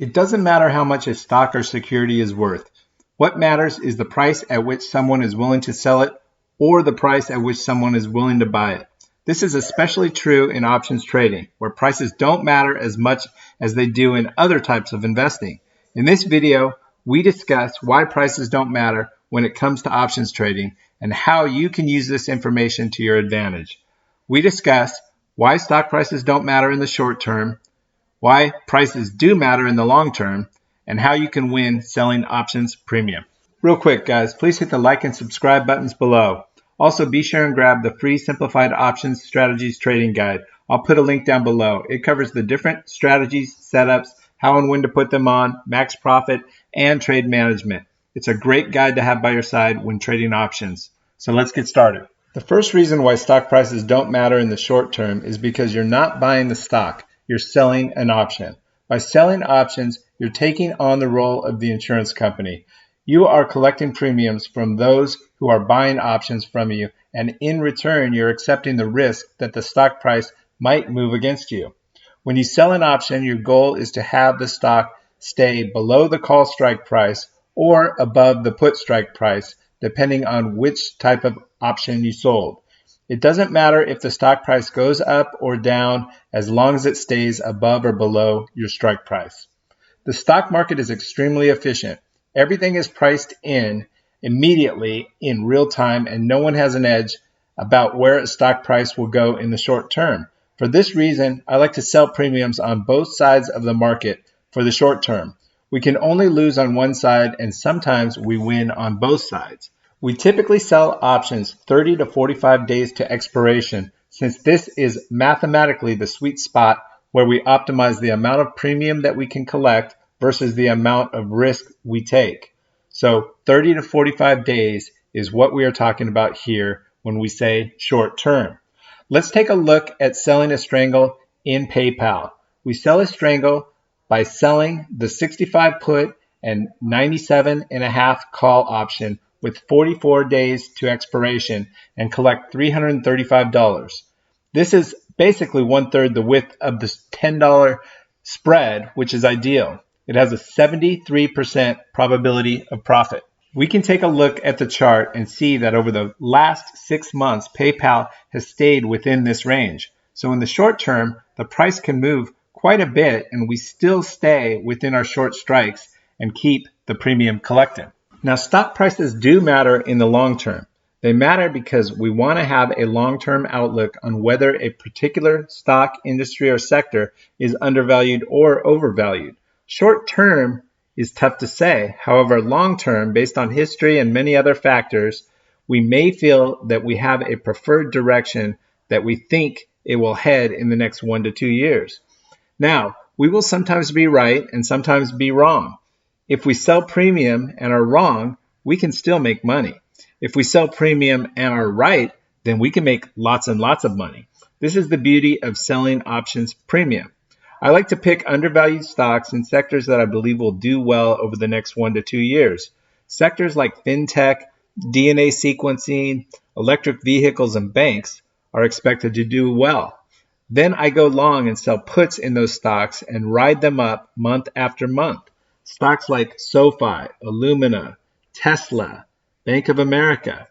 It doesn't matter how much a stock or security is worth. What matters is the price at which someone is willing to sell it or the price at which someone is willing to buy it. This is especially true in options trading, where prices don't matter as much as they do in other types of investing. In this video, we discuss why prices don't matter when it comes to options trading and how you can use this information to your advantage. We discuss why stock prices don't matter in the short term, why prices do matter in the long term, and how you can win selling options premium. Real quick, guys, please hit the like and subscribe buttons below. Also, be sure and grab the free Simplified Options Strategies Trading Guide. I'll put a link down below. It covers the different strategies, setups, how and when to put them on, max profit, and trade management. It's a great guide to have by your side when trading options. So let's get started. The first reason why stock prices don't matter in the short term is because you're not buying the stock. You're selling an option. By selling options, you're taking on the role of the insurance company. You are collecting premiums from those who are buying options from you, and in return, you're accepting the risk that the stock price might move against you. When you sell an option, your goal is to have the stock stay below the call strike price or above the put strike price, depending on which type of option you sold. It doesn't matter if the stock price goes up or down as long as it stays above or below your strike price. The stock market is extremely efficient. Everything is priced in immediately in real time, and no one has an edge about where a stock price will go in the short term. For this reason, I like to sell premiums on both sides of the market for the short term. We can only lose on one side, and sometimes we win on both sides. We typically sell options 30 to 45 days to expiration, since this is mathematically the sweet spot where we optimize the amount of premium that we can collect versus the amount of risk we take. So 30 to 45 days is what we are talking about here when we say short term. Let's take a look at selling a strangle in PayPal. We sell a strangle by selling the 65 put and 97.5 call option with 44 days to expiration and collect $335. This is basically 1/3 the width of the $10 spread, which is ideal. It has a 73% probability of profit. We can take a look at the chart and see that over the last 6 months, PayPal has stayed within this range. So in the short term, the price can move quite a bit and we still stay within our short strikes and keep the premium collected. Now, stock prices do matter in the long term. They matter because we want to have a long-term outlook on whether a particular stock, industry, or sector is undervalued or overvalued. Short term is tough to say. However, long term, based on history and many other factors, we may feel that we have a preferred direction that we think it will head in the next 1 to 2 years. Now, we will sometimes be right and sometimes be wrong. If we sell premium and are wrong, we can still make money. If we sell premium and are right, then we can make lots and lots of money. This is the beauty of selling options premium. I like to pick undervalued stocks in sectors that I believe will do well over the next 1 to 2 years. Sectors like fintech, DNA sequencing, electric vehicles, and banks are expected to do well. Then I go long and sell puts in those stocks and ride them up month after month. Stocks like SoFi, Illumina, Tesla, Bank of America.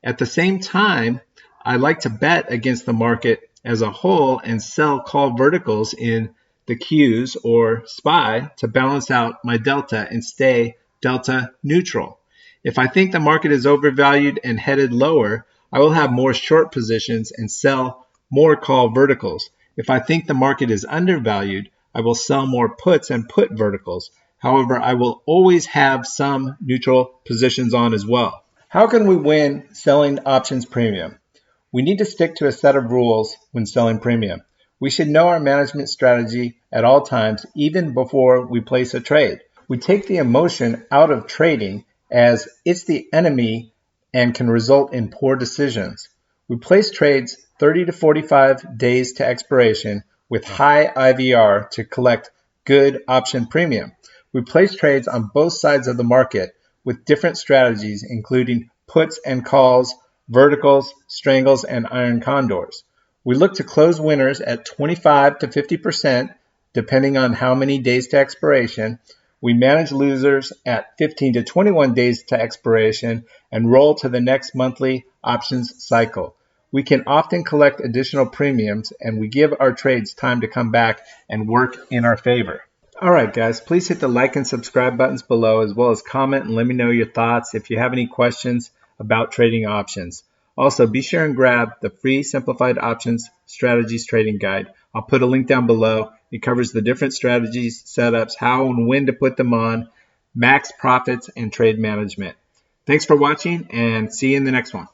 At the same time, I like to bet against the market as a whole and sell call verticals in the Qs or SPY to balance out my delta and stay delta neutral. If I think the market is overvalued and headed lower, I will have more short positions and sell more call verticals. If I think the market is undervalued, I will sell more puts and put verticals. However, I will always have some neutral positions on as well. How can we win selling options premium? We need to stick to a set of rules when selling premium. We should know our management strategy at all times, even before we place a trade. We take the emotion out of trading as it's the enemy and can result in poor decisions. We place trades 30 to 45 days to expiration with high IVR to collect good option premium. We place trades on both sides of the market with different strategies, including puts and calls, verticals, strangles, and iron condors. We look to close winners at 25 to 50% depending on how many days to expiration. We manage losers at 15 to 21 days to expiration and roll to the next monthly options cycle. We can often collect additional premiums, and we give our trades time to come back and work in our favor. All right, guys, please hit the like and subscribe buttons below, as well as comment and let me know your thoughts if you have any questions about trading options. Also, be sure and grab the free Simplified Options Strategies Trading Guide. I'll put a link down below. It covers the different strategies, setups, how and when to put them on, max profits, and trade management. Thanks for watching, and see you in the next one.